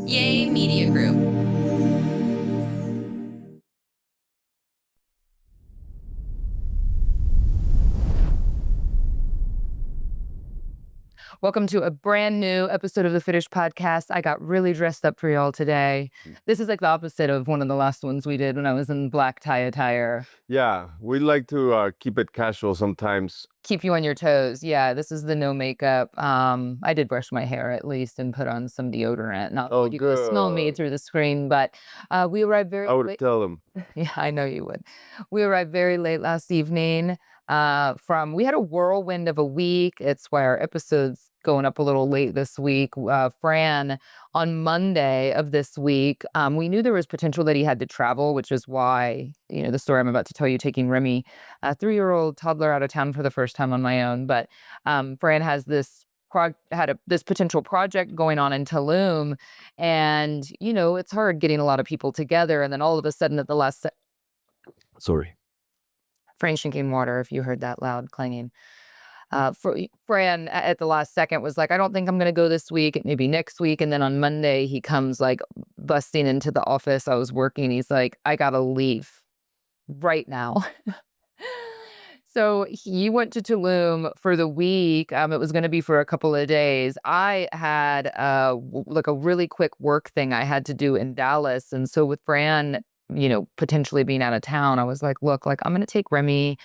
Yay Media Group. Welcome to a brand new episode of the Finish podcast. I got really dressed up for y'all today. This is like the opposite of one of the last ones we did when I was in black tie attire. Yeah, we like to keep it casual sometimes. Keep you on your toes. Yeah, this is the no makeup. I did brush my hair at least and put on some deodorant. Not that you guys smell me through the screen, but we arrived very I would late. tell them. Yeah, I know you would. We arrived very late last evening. We had a whirlwind of a week. It's why our episode's going up a little late this week. Fran, on Monday of this week, we knew there was potential that he had to travel, which is why, the story I'm about to tell you, taking Remy, a 3-year-old toddler, out of town for the first time on my own. But Fran has this this potential project going on in Tulum, and it's hard getting a lot of people together, and then all of a sudden at the last Sorry. Fran's drinking water, if you heard that loud clanging. Fran at the last second was like, I don't think I'm going to go this week, maybe next week. And then on Monday, he comes like busting into the office I was working. He's like, I got to leave right now. So he went to Tulum for the week. It was going to be for a couple of days. I had like a really quick work thing I had to do in Dallas. And so with Fran, potentially being out of town, I was like, look, like I'm going to take Remy.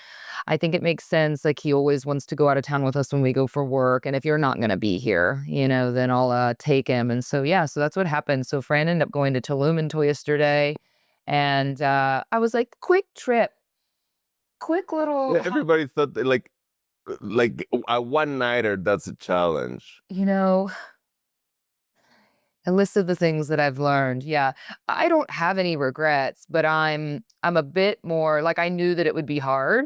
I think it makes sense. Like he always wants to go out of town with us when we go for work. And if you're not going to be here, then I'll take him. And so, yeah, so that's what happened. So Fran ended up going to Tulum until yesterday. And I was like, quick trip. Quick little. Yeah, everybody thought that, like a one-nighter, that's a challenge. A list of the things that I've learned. Yeah. I don't have any regrets, but I'm a bit more like, I knew that it would be hard.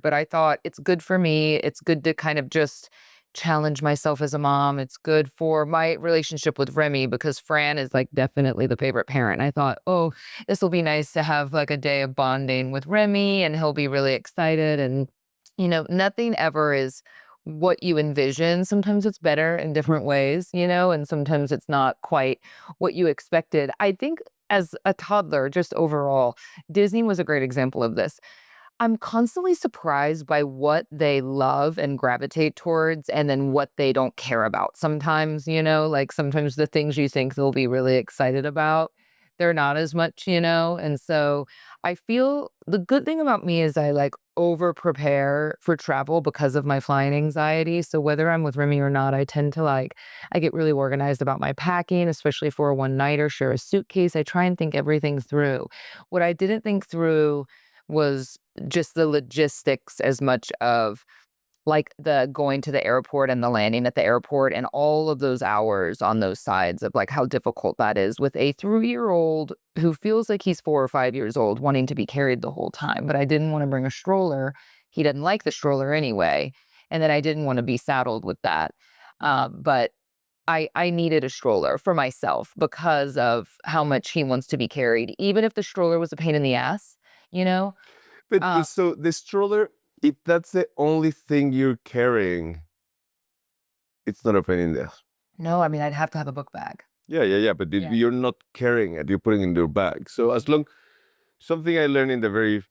But I thought it's good for me. It's good to kind of just challenge myself as a mom. It's good for my relationship with Remy because Fran is like definitely the favorite parent. I thought, oh, this will be nice to have like a day of bonding with Remy and he'll be really excited. And, nothing ever is what you envision. Sometimes it's better in different ways, and sometimes it's not quite what you expected. I think as a toddler, just overall, Disney was a great example of this. I'm constantly surprised by what they love and gravitate towards and then what they don't care about. Sometimes, like sometimes the things you think they'll be really excited about, they're not as much, And so I feel the good thing about me is I like over prepare for travel because of my flying anxiety. So whether I'm with Remy or not, I tend to I get really organized about my packing, especially for a one-nighter, share a suitcase. I try and think everything through. What I didn't think through was just the logistics as much of like the going to the airport and the landing at the airport and all of those hours on those sides of like how difficult that is with a 3-year-old who feels like he's 4 or 5 years old wanting to be carried the whole time. But I didn't want to bring a stroller. He didn't like the stroller anyway. And then I didn't want to be saddled with that. But I needed a stroller for myself because of how much he wants to be carried, even if the stroller was a pain in the ass, But so the stroller, if that's the only thing you're carrying, it's not a pain in the ass. No, I mean, I'd have to have a book bag. Yeah. But you're not carrying it, you're putting it in your bag. So something I learned in the very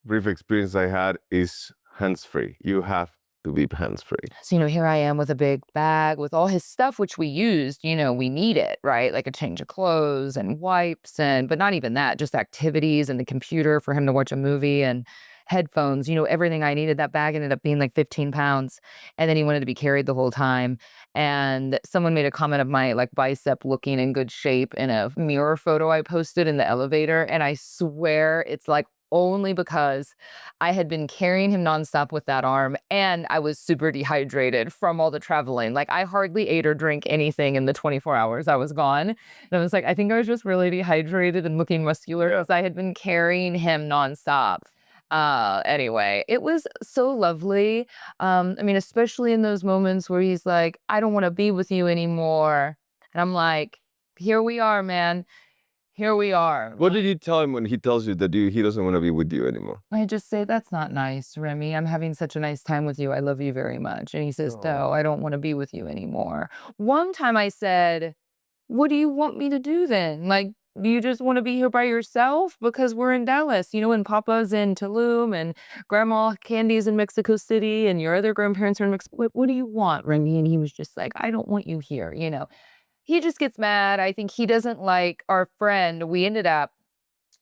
brief experience I had is hands-free. You have to be hands-free. So, here I am with a big bag with all his stuff, which we used, we need it, right? Like a change of clothes and wipes but not even that, just activities and the computer for him to watch a movie and headphones, everything I needed. That bag ended up being like 15 pounds. And then he wanted to be carried the whole time. And someone made a comment of my like bicep looking in good shape in a mirror photo I posted in the elevator. And I swear it's like only because I had been carrying him nonstop with that arm and I was super dehydrated from all the traveling. Like I hardly ate or drank anything in the 24 hours I was gone. And I was like, I think I was just really dehydrated and looking muscular because I had been carrying him nonstop. Anyway, it was so lovely. I mean, especially in those moments where he's like, I don't want to be with you anymore. And I'm like, here we are, man. Here we are. What did you tell him when he tells you that he doesn't want to be with you anymore? I just say, that's not nice, Remy. I'm having such a nice time with you. I love you very much. And he says, no, I don't want to be with you anymore. One time I said, what do you want me to do then? Like, do you just want to be here by yourself? Because we're in Dallas, and Papa's in Tulum and Grandma Candy's in Mexico City and your other grandparents are in Mexico. What do you want, Remy? And he was just like, I don't want you here. He just gets mad. I think he doesn't like our friend. We ended up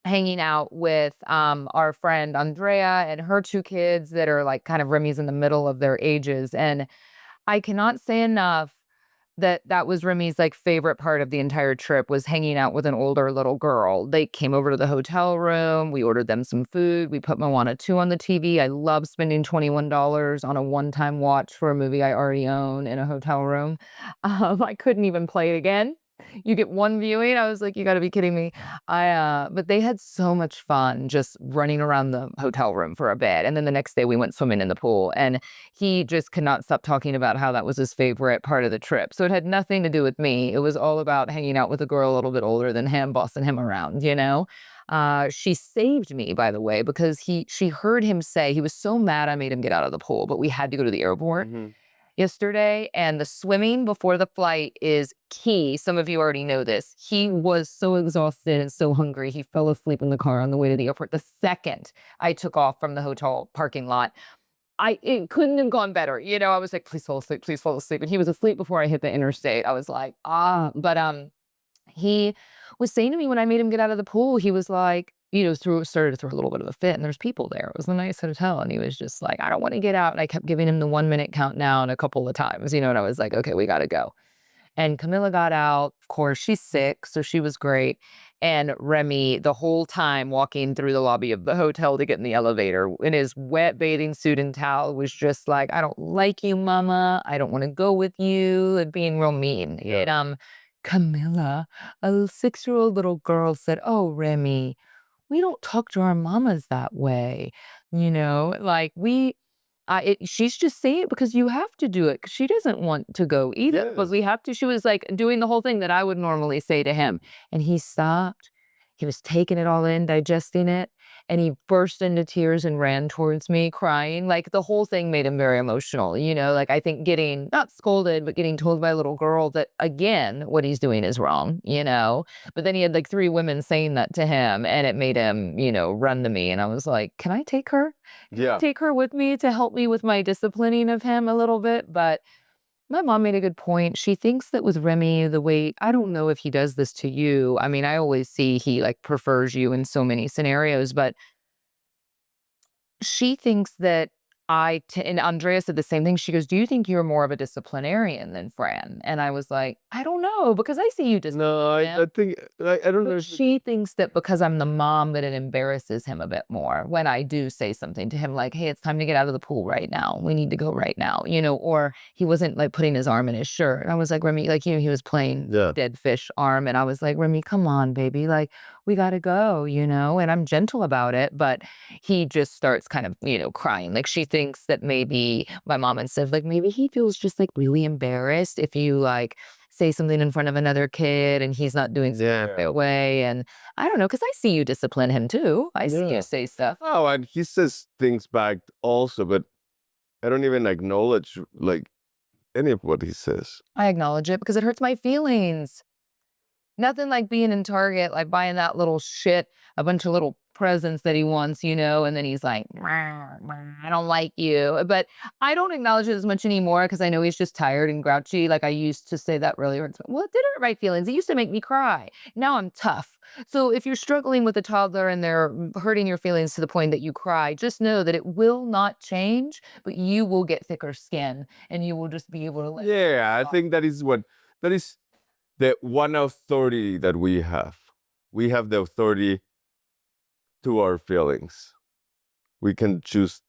hanging out with our friend Andrea and her two kids that are like kind of Remy's in the middle of their ages. And I cannot say enough that that was Remy's, like, favorite part of the entire trip was hanging out with an older little girl. They came over to the hotel room, we ordered them some food, we put Moana 2 on the TV. I love spending $21 on a one-time watch for a movie I already own in a hotel room. I couldn't even play it again. You get one viewing, I was like, "You gotta be kidding me." But they had so much fun just running around the hotel room for a bit, and then the next day we went swimming in the pool, and he just could not stop talking about how that was his favorite part of the trip. So it had nothing to do with me. It was all about hanging out with a girl a little bit older than him, bossing him around. She saved me, by the way, because she heard him say he was so mad I made him get out of the pool, but we had to go to the airport Mhm. yesterday, and the swimming before the flight is key. Some of you already know this. He was so exhausted and so hungry, he fell asleep in the car on the way to the airport. The second I took off from the hotel parking lot, it couldn't have gone better. I was like, "Please fall asleep, please fall asleep." And he was asleep before I hit the interstate. I was like, "Ah." But he was saying to me when I made him get out of the pool, he was like, started to throw a little bit of a fit, and there's people there. It was a nice hotel, and he was just like, "I don't want to get out." And I kept giving him the 1 minute countdown a couple of times, and I was like, "Okay, we got to go." And Camilla got out. Of course, she's sick, so she was great. And Remy, the whole time walking through the lobby of the hotel to get in the elevator in his wet bathing suit and towel, was just like, "I don't like you, mama. I don't want to go with you," and being real mean. Yeah. Camilla, a 6-year-old little girl, said, "Oh, Remy, we don't talk to our mamas that way." Like she's just saying it because you have to do it, 'cause she doesn't want to go either, but Yes. we have to. She was like doing the whole thing that I would normally say to him. And he stopped. He was taking it all in, digesting it, and he burst into tears and ran towards me crying. Like the whole thing made him very emotional. Like I think getting not scolded, but getting told by a little girl that again, what he's doing is wrong. But then he had like 3 women saying that to him, and it made him run to me. And I was like, "Can I take her? Yeah. Take her with me to help me with my disciplining of him a little bit?" But my mom made a good point. She thinks that with Remy, the way I don't know if he does this to you. I mean, I always see he like prefers you in so many scenarios, but she thinks that and Andrea said the same thing. She goes, "Do you think you're more of a disciplinarian than Fran?" And I was like, "I don't know, because I see you No, discipline him." I think I don't know But if it, she thinks that because I'm the mom that it embarrasses him a bit more when I do say something to him like, "Hey, it's time to get out of the pool right now. We need to go right now," or he wasn't like putting his arm in his shirt. And I was like, "Remy," like, he was playing yeah. dead fish arm. And I was like, "Remy, come on, baby. Like, we gotta go," and I'm gentle about it, but he just starts kind of crying. Like she thinks that maybe my mom had said, like, maybe he feels just like really embarrassed if you like say something in front of another kid and he's not doing something the Yeah. right way. And I don't know, because I see you discipline him too. I see you Yeah. say stuff. Oh, and he says things back also, but I don't even acknowledge like any of what he says. I acknowledge it because it hurts my feelings. Nothing like being in Target, like buying that little shit, a bunch of little presents that he wants, and then he's like, "Rah, rah, I don't like you." But I don't acknowledge it as much anymore because I know he's just tired and grouchy. Like I used to say that really hurts. Well, it did hurt my feelings. It used to make me cry. Now I'm tough. So if you're struggling with a toddler and they're hurting your feelings to the point that you cry, just know that it will not change, but you will get thicker skin and you will just be able to let it Yeah, I off. think that is the one authority that we have. We have the authority to our feelings. We can choose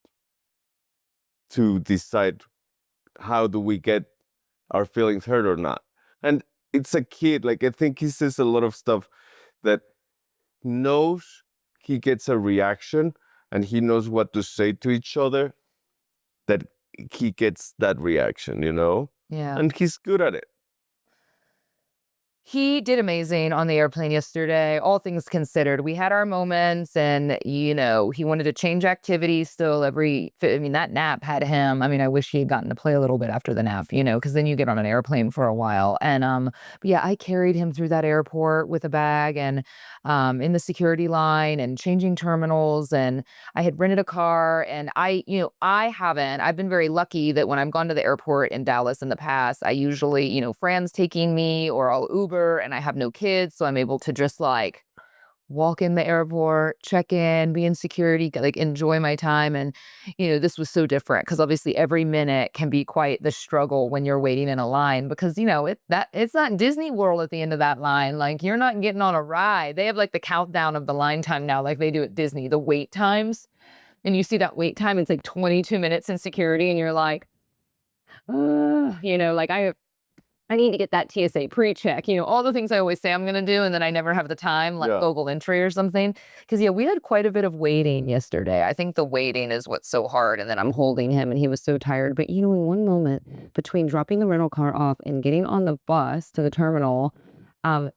to decide how do we get our feelings hurt or not. And it's a kid, like I think he says a lot of stuff that knows he gets a reaction and he knows what to say to each other that he gets that reaction. Yeah. And he's good at it. He did amazing on the airplane yesterday, all things considered. We had our moments and, he wanted to change activities still I mean, that nap had him. I mean, I wish he had gotten to play a little bit after the nap, because then you get on an airplane for a while. And, but yeah, I carried him through that airport with a bag and, in the security line and changing terminals. And I had rented a car and I've been very lucky that when I've gone to the airport in Dallas in the past, I usually, Fran's taking me or I'll Uber and I have no kids. So I'm able to just like walk in the airport, check in, be in security, like enjoy my time. And, this was so different because obviously every minute can be quite the struggle when you're waiting in a line because, it's not Disney World at the end of that line. Like you're not getting on a ride. They have like the countdown of the line time now, like they do at Disney, the wait times. And you see that wait time, it's like 22 minutes in security, and you're like, like I need to get that TSA pre-check, all the things I always say I'm gonna do, and then I never have the time, like Yeah. Google entry or something. Because yeah, we had quite a bit of waiting yesterday. I think the waiting is what's so hard, and then I'm holding him, and he was so tired. But in one moment between dropping the rental car off and getting on the bus to the terminal,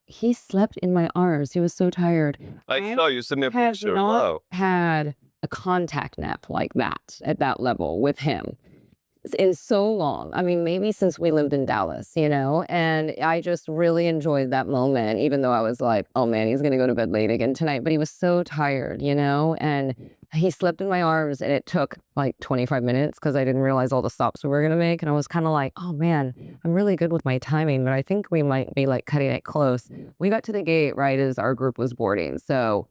he slept in my arms. He was so tired. I I saw you sent me a have picture. not Wow. had a contact nap like that at that level with him in so long. I mean, maybe since we lived in Dallas, and I just really enjoyed that moment, even though I was like, oh man, he's going to go to bed late again tonight. But he was so tired, and he slept in my arms and it took like 25 minutes because I didn't realize all the stops we were going to make. And I was kind of like, oh man, I'm really good with my timing, but I think we might be like cutting it close. We got to the gate right as our group was boarding. So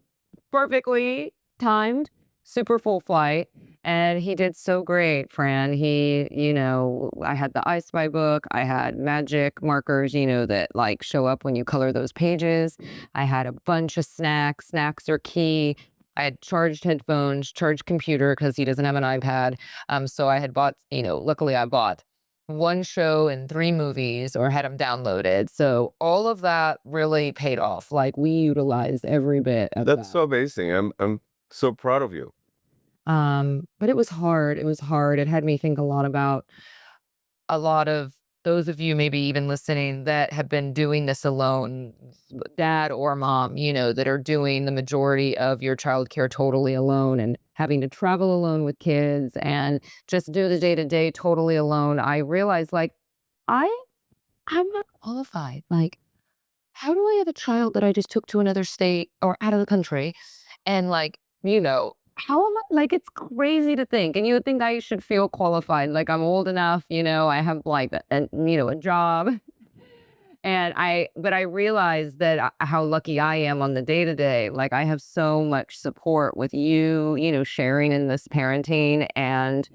perfectly timed, super full flight. And he did so great, Fran. I had the I Spy book. I had magic markers, that like show up when you color those pages. I had a bunch of snacks. Snacks are key. I had charged headphones, charged computer because he doesn't have an iPad. So I had bought, luckily I bought one show and three movies or had them downloaded. So all of that really paid off. Like we utilized every bit of That's that. so amazing. I'm so proud of you. But it was hard. It was hard. It had me think a lot about a lot of those of you maybe even listening that have been doing this alone, dad or mom, that are doing the majority of your childcare totally alone and having to travel alone with kids and just do the day to day totally alone. I realized like I I'm not qualified. Like, how do I have a child that I just took to another state or out of the country and like, how am I like it's crazy to think. And you would think I should feel qualified. Like I'm old enough, I have like a job. But I realize that how lucky I am on the day to day. Like I have so much support with you, sharing in this parenting and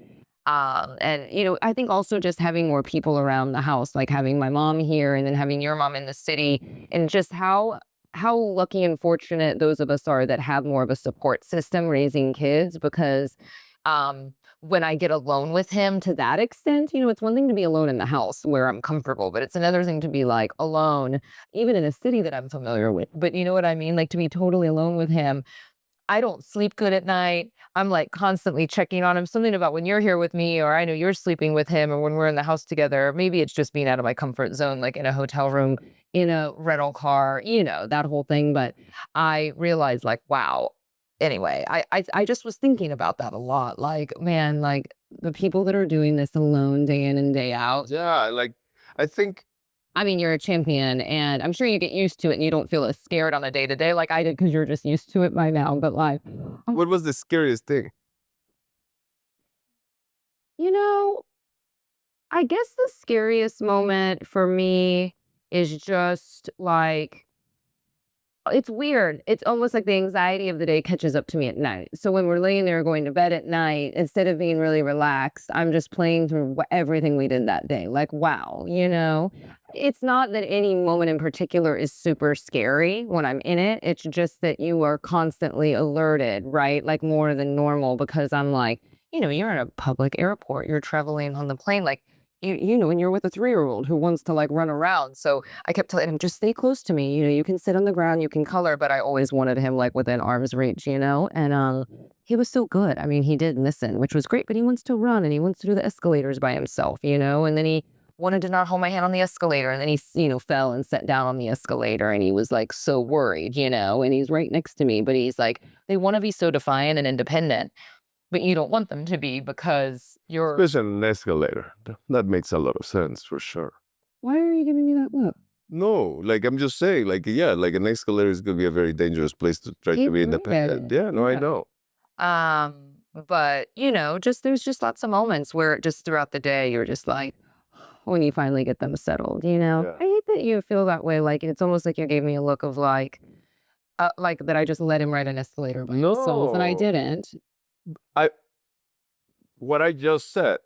I think also just having more people around the house, like having my mom here and then having your mom in the city, and just how lucky and fortunate those of us are that have more of a support system raising kids. Because when I get alone with him to that extent, it's one thing to be alone in the house where I'm comfortable, but it's another thing to be like alone, even in a city that I'm familiar with. But you know what I mean? Like to be totally alone with him, I don't sleep good at night. I'm like constantly checking on him. Something about when you're here with me, or I know you're sleeping with him, or when we're in the house together. Maybe it's just being out of my comfort zone, like in a hotel room, in a rental car, that whole thing. But I realized, like, wow. Anyway, I just was thinking about that a lot. Like, man, like the people that are doing this alone day in and day out. Yeah, I think I mean, you're a champion, and I'm sure you get used to it and you don't feel as scared on a day to day like I did because you're just used to it by now. But like, what was the scariest thing? you know, I guess the scariest moment for me is just like, it's weird. It's almost like the anxiety of the day catches up to me at night. So when we're laying there going to bed at night, instead of being really relaxed, I'm just playing through everything we did that day. Like, wow, it's not that any moment in particular is super scary when I'm in it. It's just that you are constantly alerted, right? Like more than normal because I'm like, you're at a public airport, you're traveling on the plane, like, and you're with a 3-year-old who wants to like run around. So I kept telling him, just stay close to me. You can sit on the ground, you can color, but I always wanted him like within arm's reach, and he was so good. I mean, he did listen, which was great, but he wants to run and he wants to do the escalators by himself, and then he wanted to not hold my hand on the escalator. And then he, fell and sat down on the escalator and he was like so worried, and he's right next to me. But he's like, they want to be so defiant and independent, but you don't want them to be because you're. Especially an escalator. That makes a lot of sense for sure. Why are you giving me that look? No, like I'm just saying, like, yeah, like an escalator is gonna be a very dangerous place to try to be independent. Yeah, no, I know. But just there's just lots of moments where just throughout the day you're just like, when you finally get them settled, Yeah. I hate that you feel that way. Like it's almost like you gave me a look of like that I just let him ride an escalator by himself, and I No. didn't. What I just said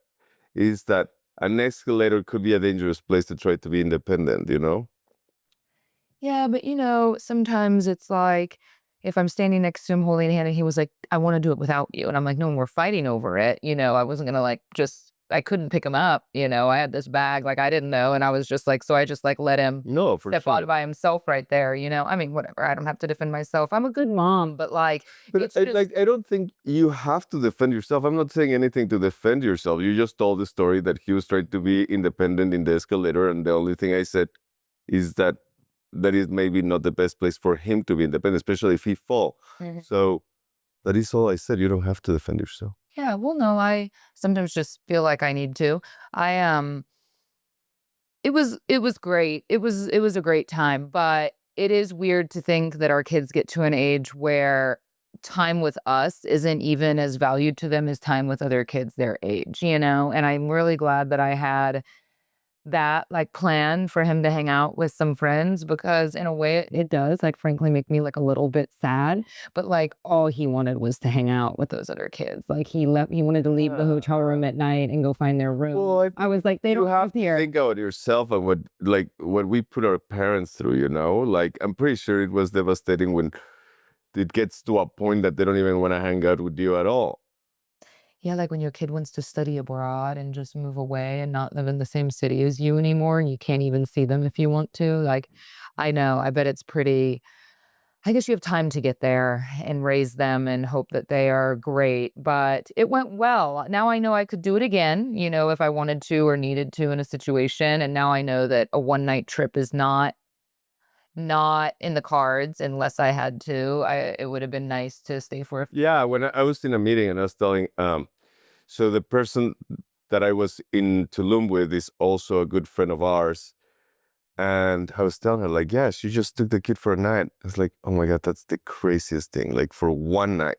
is that an escalator could be a dangerous place to try to be independent, you know? Yeah, but sometimes it's like if I'm standing next to him holding a hand and he was like, I want to do it without you. And I'm like, no, we're fighting over it. I wasn't gonna like I couldn't pick him up. I had this bag, like I didn't know. And I was just like, so I just like let him No, for step sure. out by himself right there. I mean, whatever. I don't have to defend myself. I'm a good mom, but like But it's just I don't think you have to defend yourself. I'm not saying anything to defend yourself. You just told the story that he was trying to be independent in the escalator, and the only thing I said is that that is maybe not the best place for him to be independent, especially if he fall. Mhm. So that is all I said. You don't have to defend yourself. Yeah, well, no, I sometimes just feel like I need to. I it was great. It was a great time, but it is weird to think that our kids get to an age where time with us isn't even as valued to them as time with other kids their age, And I'm really glad that I had that, like, plan for him to hang out with some friends because in a way it does, like, frankly make me, like, a little bit sad, but, like, all he wanted was to hang out with those other kids. Like, he wanted to leave the hotel room at night and go find their room. Well, I was like, "They you don't have live to here." think about yourself and what we put our parents through, Like I'm pretty sure it was devastating when it gets to a point that they don't even want to hang out with you at all. Yeah, like, when your kid wants to study abroad and just move away and not live in the same city as you anymore, and you can't even see them if you want to, like, I know, I bet it's pretty. I guess you have time to get there and raise them and hope that they are great, but it went well. Now I know I could do it again, if I wanted to or needed to in a situation, and now I know that a one-night trip is not in the cards unless I had to. It would have been nice to stay for a. Yeah, when I was in a meeting and I was telling, so the person that I was in Tulum with is also a good friend of ours. And I was telling her, like, yeah, she just took the kid for a night. It's like, oh my God, that's the craziest thing. Like for one night.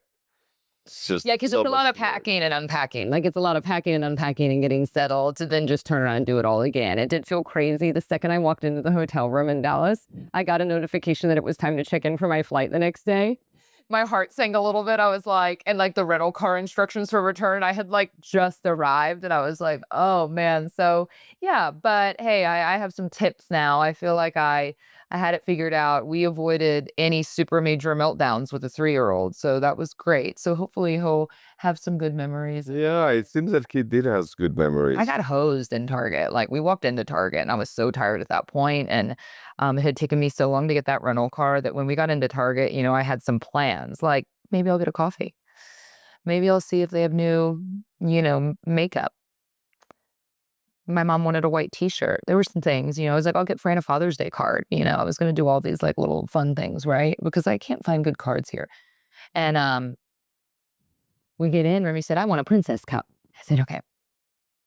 It's just Yeah, because so it's a lot much of work. packing and unpacking. Like, it's a lot of packing and unpacking and getting settled to then just turn around and do it all again. It did feel crazy. The second I walked into the hotel room in Dallas, I got a notification that it was time to check in for my flight the next day. My heart sank a little bit. I was like, and like the rental car instructions for return, I had like just arrived and I was like, oh man. So yeah, but hey, I have some tips now. I feel like I had it figured out. We avoided any super major meltdowns with a 3-year-old. So that was great. So hopefully he'll have some good memories. Yeah, it seems that kid did has good memories. I got hosed in Target. Like we walked into Target and I was so tired at that point, and it had taken me so long to get that rental car that when we got into Target, I had some plans. Like maybe I'll get a coffee. Maybe I'll see if they have new, makeup. My mom wanted a white t-shirt. There were some things, I was like, I'll get Fran a Father's Day card. I was going to do all these like little fun things, right? Because I can't find good cards here. And we get in, Remy said, I want a princess cup. I said, okay,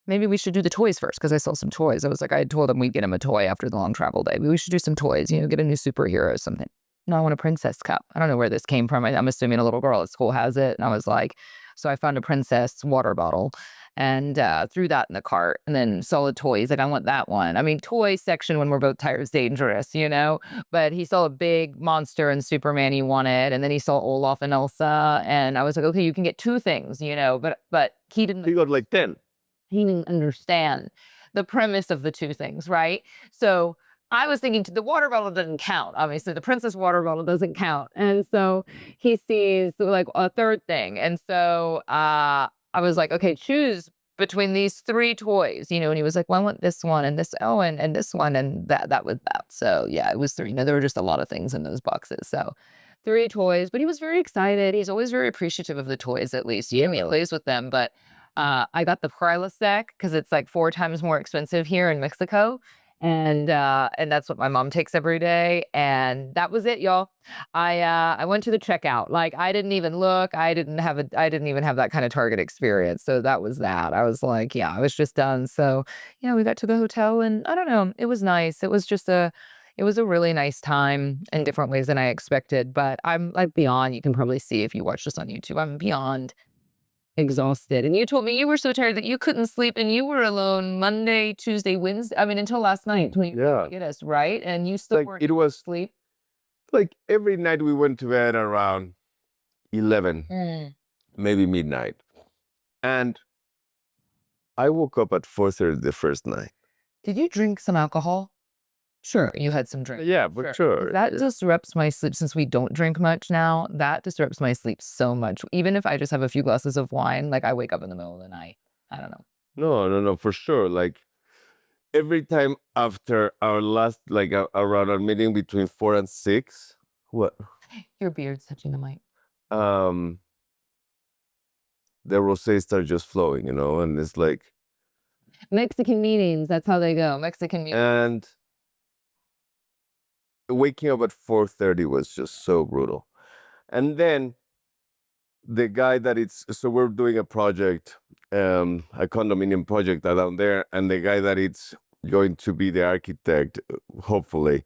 maybe we should do the toys first because I saw some toys. I was like, I had told him we'd get him a toy after the long travel day. Maybe we should do some toys, get a new superhero or something. No, I want a princess cup. I don't know where this came from. I'm assuming a little girl at school has it. And I was like, so I found a princess water bottle and threw that in the cart and then saw the toys. Like, I want that one. I mean, toy section when we're both tired is dangerous, But he saw a big monster and Superman he wanted. And then he saw Olaf and Elsa. And I was like, okay, you can get two things, but he didn't. He got like 10. He didn't understand the premise of the two things, right? So I was thinking the water bottle doesn't count. Obviously, the princess water bottle doesn't count. And so he sees like a third thing. And so I was like, okay, choose between these three toys, and he was like, well, I want this one and this, oh, and this one. And that was that. So yeah, it was three. There were just a lot of things in those boxes. So 3 toys, but he was very excited. He's always very appreciative of the toys, at least. Yeah, he plays with them, but I got the Prilosec because it's like 4 times more expensive here in Mexico, and that's what my mom takes every day, and that was it, y'all. I went to the checkout. Like, I didn't even look. I didn't even have that kind of Target experience, so that was that. I was like, yeah, I was just done. So, yeah, we got to the hotel, and I don't know, it was nice. It was a really nice time in different ways than I expected, but I'm, like, beyond you can probably see if you watch this on YouTube, I'm beyond exhausted. And you told me you were so tired that you couldn't sleep and you were alone Monday, Tuesday, Wednesday. I mean, until last night when you Yeah. get us, right? And you still Like weren't it was asleep. like every night we went to bed around 11, Mm. maybe midnight. And I woke up at 4:30 the first night. Did you drink some alcohol? Sure, you had some drink. Yeah, for sure. That disrupts my sleep since we don't drink much now. That disrupts my sleep so much. Even if I just have a few glasses of wine, like I wake up in the middle of the night. I don't know. No, for sure. Like every time after our last, like around our meeting between 4 and 6, what? Your beard's touching the mic. Um, the rosé starts just flowing, and it's like, Mexican meetings, that's how they go. Mexican meetings. and waking up at 4:30 was just so brutal. And then the guy that so we're doing a project, a condominium project down there, and the guy that it's going to be the architect, hopefully,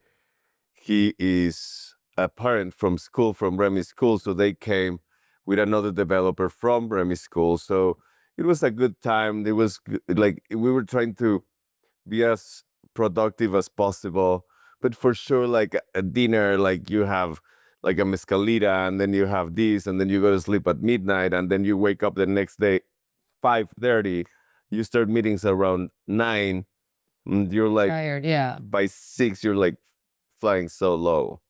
he is a parent from school, from Remy school. So they came with another developer from Remy school. So it was a good time. It was like we were trying to be as productive as possible. But for sure, like a dinner, like you have like a mezcalita, and then you have this, and then you go to sleep at midnight, and then you wake up the next day 5:30. You start meetings around 9. And you're like, Tired, yeah. by 6, you're like flying so low.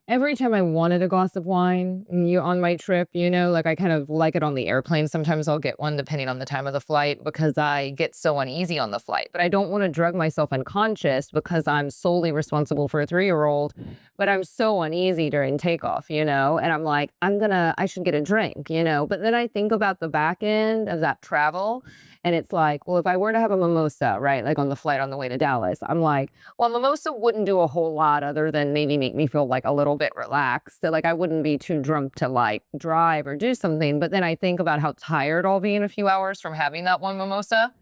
Every time I wanted a glass of wine, on my trip, like I kind of like it on the airplane. Sometimes I'll get one depending on the time of the flight because I get so uneasy on the flight. But I don't want to drug myself unconscious because I'm solely responsible for a 3-year-old. But I'm so uneasy during takeoff, and I'm like, I should get a drink, But then I think about the back end of that travel, and it's like, well, if I were to have a mimosa, right, like on the flight on the way to Dallas, I'm like, well, mimosa wouldn't do a whole lot other than maybe make me feel like a little bit relaxed. So like I wouldn't be too drunk to like drive or do something. But then I think about how tired I'll be in a few hours from having that one mimosa.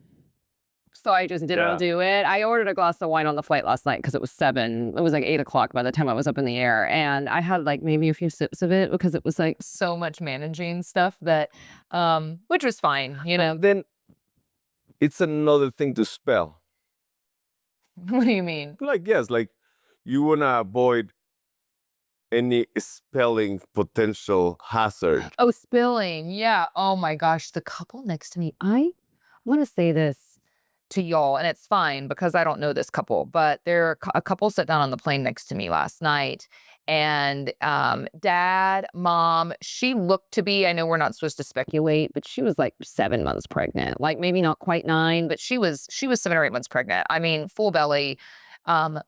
So I just didn't do it. I ordered a glass of wine on the flight last night because it was like 8 o'clock by the time I was up in the air. And I had like maybe a few sips of it because it was like so much managing stuff that, which was fine, Then it's another thing to spell. What do you mean? Like, yes, like you want to avoid any spelling potential hazard. Oh, spilling. Yeah. Oh my gosh. The couple next to me, I want to say this to y'all, and it's fine because I don't know this couple, but a couple sat down on the plane next to me last night. And dad, mom, she looked to be, I know we're not supposed to speculate, but she was like 7 months pregnant. Like maybe not quite 9, but she was 7 or 8 months pregnant. I mean, full belly. Um,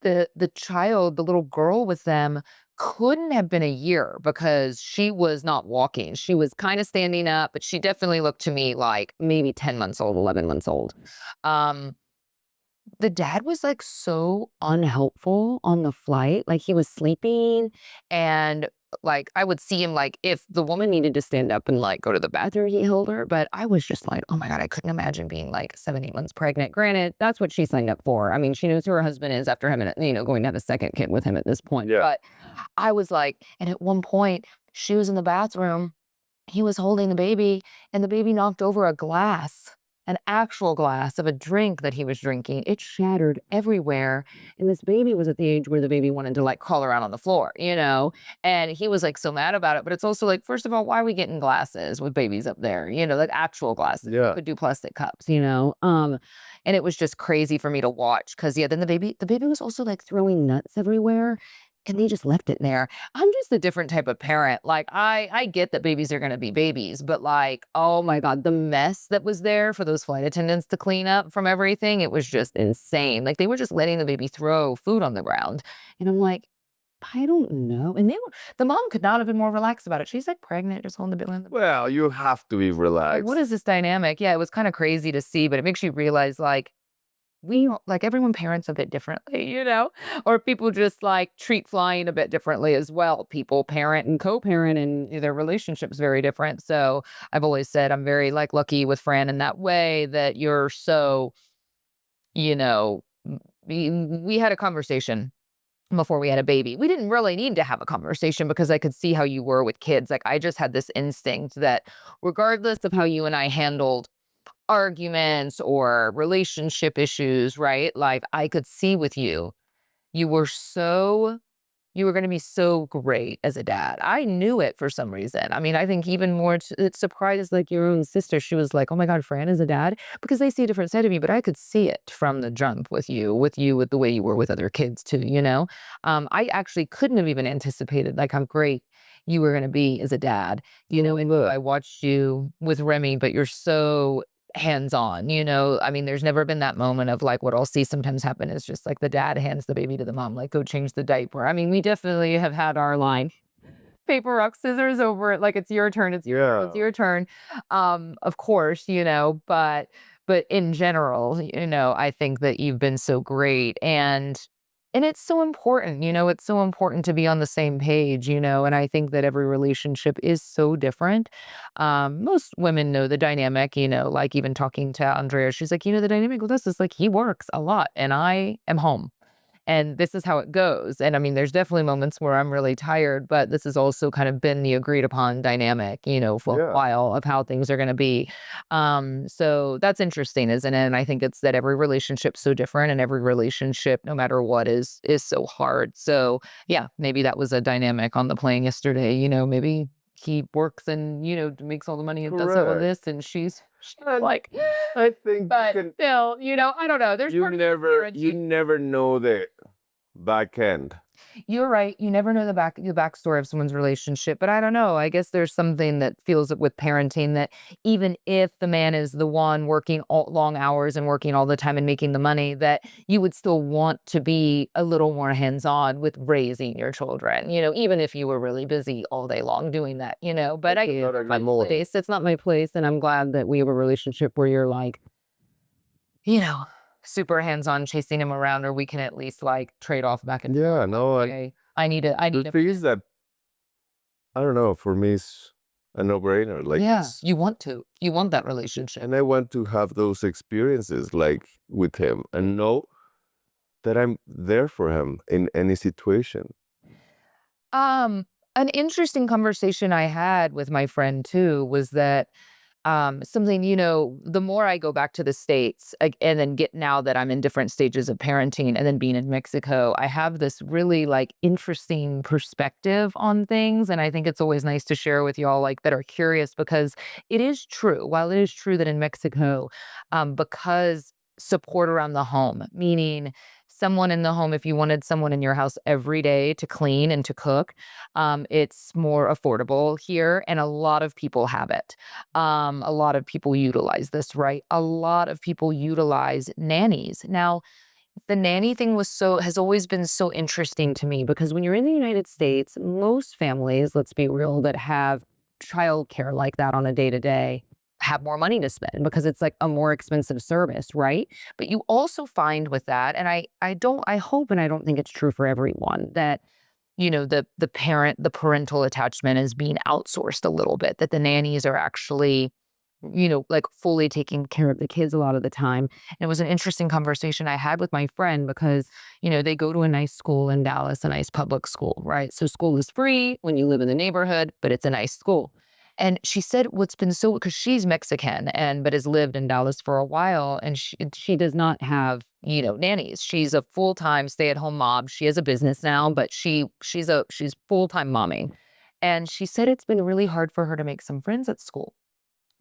the child, the little girl with them couldn't have been a year because she was not walking. She was kind of standing up, but she definitely looked to me like maybe 10 months old, 11 months old. Um, the dad was like so unhelpful on the flight. Like he was sleeping, and like I would see him, like if the woman needed to stand up and like go to the bathroom, he held her. But I was just like, oh my God, I couldn't imagine being like 7, 8 months pregnant. Granted, that's what she signed up for. I mean, she knows who her husband is after having, going to have a second kid with him at this point. Yeah. But I was like, and at one point she was in the bathroom, he was holding the baby, and the baby knocked over a glass, an actual glass of a drink that he was drinking. It shattered everywhere. And this baby was at the age where the baby wanted to like crawl around on the floor, and he was like so mad about it. But it's also like, first of all, why are we getting glasses with babies up there? Like actual glasses. Yeah. You could do plastic cups, and it was just crazy for me to watch because then the baby was also like throwing nuts everywhere. And they just left it there. I'm just a different type of parent. Like, I get that babies are going to be babies, but like, oh my God, the mess that was there for those flight attendants to clean up from everything, it was just insane. Like, they were just letting the baby throw food on the ground. And I'm like, I don't know. And the mom could not have been more relaxed about it. She's like pregnant, just holding the baby. Well, you have to be Like, what relaxed. is this dynamic? Yeah, it was kind of crazy to see, but it makes you realize like like everyone parents a bit differently, or people just like treat flying a bit differently as well. People parent and co-parent and their relationships very different. So I've always said I'm very like lucky with Fran in that way that you're so, you know, we had a conversation before we had a baby. We didn't really need to have a conversation because I could see how you were with kids. Like I just had this instinct that regardless of how you and I handled arguments or relationship issues, right? Like I could see with you, you were so you were going to be so great as a dad. I knew it for some reason. I mean, I think even more, it surprised like your own sister. She was like, "Oh my God, Fran is a dad," because they see a different side of you. But I could see it from the jump with the way you were with other kids too. I actually couldn't have even anticipated like how great you were going to be as a dad. And I watched you with Remy, but you're so hands-on, I mean, there's never been that moment of like what I'll see sometimes happen is just like the dad hands the baby to the mom, like, "Go change the diaper." I mean, we definitely have had our line, paper, rock, scissors over it, like, "It's your turn, it's Yeah, your turn." Of course, but in general, I think that you've been so great and it's so important, it's so important to be on the same page, and I think that every relationship is so different. Most women know the dynamic, like even talking to Andrea, she's like, "The dynamic with us is like he works a lot and I am home." And this is how it goes. And I mean, there's definitely moments where I'm really tired, but this has also kind of been the agreed upon dynamic, for a yeah, while of how things are going to be. So that's interesting, isn't it? And I think it's that every relationship's so different and every relationship, no matter what, is so hard. So yeah, maybe that was a dynamic on the plane yesterday. Maybe he works and, makes all the money and does all of correct. this and she's And like, I think you but can still, I don't know. There's you part of me never you guarantee never know the back end. you're right. You never know the backstory of someone's relationship, but I don't know. I guess there's something that feels it with parenting that even if the man is the one working all long hours and working all the time and making the money, that you would still want to be a little more hands-on with raising your children, even if you were really busy all day long doing that, I but I could not my agree more. place. It's not my place. And I'm glad that we have a relationship where you're like, you know, super hands-on chasing him around, or we can at least like trade off back and forth. Yeah, Like, no, and okay, I the need a thing is that I don't know, for me it's a no-brainer. Like yeah, you want that relationship. and I want to have those experiences like with him and know that I'm there for him in any situation. Um, an interesting conversation I had with my friend too was that something, the more I go back to the States and then get now that I'm in different stages of parenting and then being in Mexico, I have this really like interesting perspective on things. And I think it's always nice to share with y'all like that are curious because it is true. While it is true that in Mexico, because support around the home, meaning someone in the home, if you wanted someone in your house every day to clean and to cook, it's more affordable here. And a lot of people have it. A lot of people utilize this, right? A lot of people utilize nannies. Now, the nanny thing has always been so interesting to me because when you're in the United States, most families, let's be real, that have childcare like that on a day to day have more money to spend because it's like a more expensive service, right? But you also find with that, and I hope and I don't think it's true for everyone that the parental attachment is being outsourced a little bit, that the nannies are actually, like fully taking care of the kids a lot of the time. And it was an interesting conversation I had with my friend because, they go to a nice school in Dallas, a nice public school, right? So school is free when you live in the neighborhood, but it's a nice school. And she said what's been so because she's Mexican but has lived in Dallas for a while and she does not have, nannies. She's a full-time stay-at-home mom. She has a business now, but she's full-time mommy. And she said it's been really hard for her to make some friends at school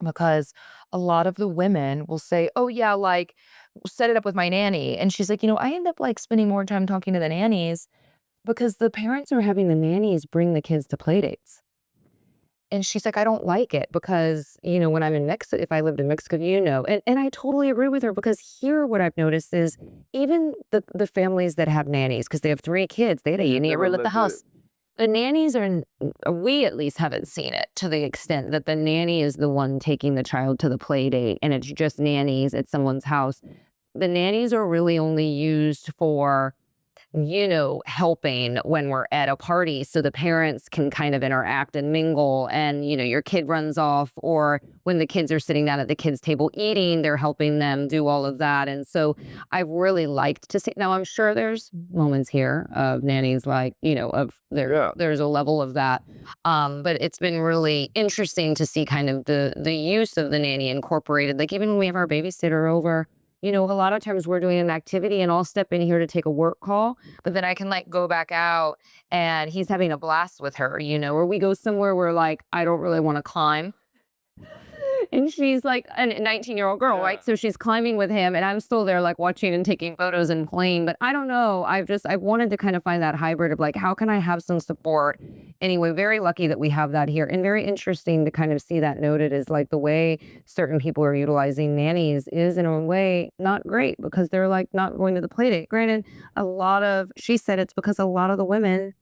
because a lot of the women will say, "Oh yeah, like set it up with my nanny." And she's like, "I end up like spending more time talking to the nannies because the parents are having the nannies bring the kids to play dates." And she's like, "I don't like it because, when I'm in Mexico, if I lived in Mexico, and I totally agree with her because here what I've noticed is even the families that have nannies, because they have 3 kids, they had a nanny at the house. The nannies we at least haven't seen it to the extent that the nanny is the one taking the child to the play date and it's just nannies at someone's house. The nannies are really only used for helping when we're at a party so the parents can kind of interact and mingle and, your kid runs off or when the kids are sitting down at the kids' table eating, they're helping them do all of that. And so I've really liked to see, now I'm sure there's moments here of nannies like, there's a level of that. But it's been really interesting to see kind of the use of the nanny incorporated. Like even when we have our babysitter over, a lot of times we're doing an activity and I'll step in here to take a work call, but then I can like go back out and he's having a blast with her, or we go somewhere where like, I don't really want to climb. And she's like a 19-year-old girl, right? So she's climbing with him and I'm still there like watching and taking photos and playing. But I don't know. I wanted to kind of find that hybrid of like, how can I have some support? Anyway, very lucky that we have that here. And very interesting to kind of see that noted is like the way certain people are utilizing nannies is in a way not great because they're like not going to the play date. Granted, she said it's because a lot of the women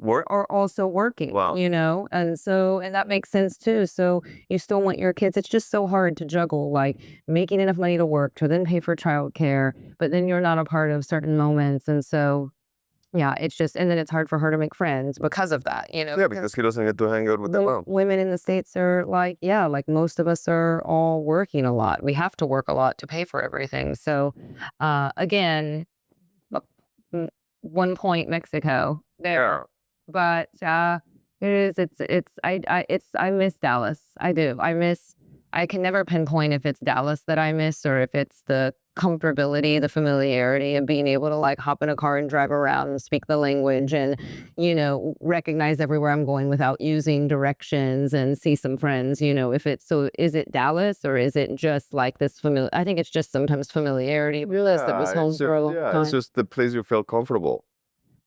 are also working, Wow. and that makes sense too. So you still want your kids. It's just so hard to juggle, like making enough money to work to then pay for childcare, but then you're not a part of certain moments. And so, yeah, it's just, and then it's hard for her to make friends because of that, Yeah, because he doesn't get to hang out with the mom. women in the States are like, yeah, like most of us are all working a lot. We have to work a lot to pay for everything. So, again, m- 1 point Mexico there. But I miss Dallas. I do. I can never pinpoint if it's Dallas that I miss or if it's the comfortability, the familiarity of being able to like hop in a car and drive around and speak the language and, recognize everywhere I'm going without using directions and see some friends, is it Dallas or is it just like this I think it's just sometimes familiarity. I realized that was home for a long time. It's just the place you feel comfortable.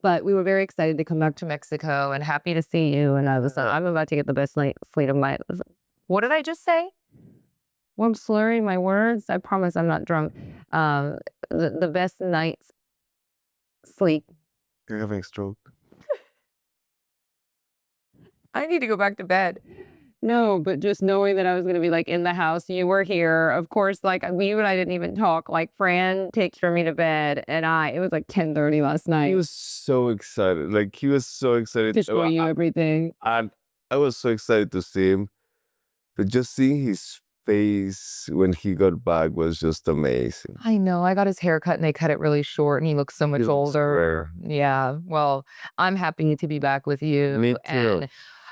But we were very excited to come back to Mexico and happy to see you. And I'm about to get the best night sleep of my. What did I just say? Well, I'm slurring my words. I promise I'm not drunk. The best night's sleep. You're having a stroke. I need to go back to bed. No, but just knowing that I was going to be like in the house, you were here. Of course, like you and I didn't even talk. Like Fran takes Remy to bed and it was like 10:30 last night. He was so excited. Like he was so excited To show you everything. And I was so excited to see him. But just seeing his face when he got back was just amazing. I know. I got his hair cut and they cut it really short and he looks so much older. Yeah. Well, I'm happy to be back with you. Me too.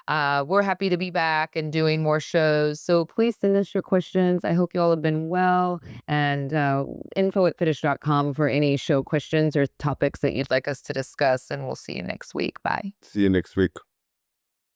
And we're happy to be back and doing more shows. So please send us your questions. I hope you all have been well. And info@fitish.com for any show questions or topics that you'd like us to discuss. And we'll see you next week. Bye. See you next week.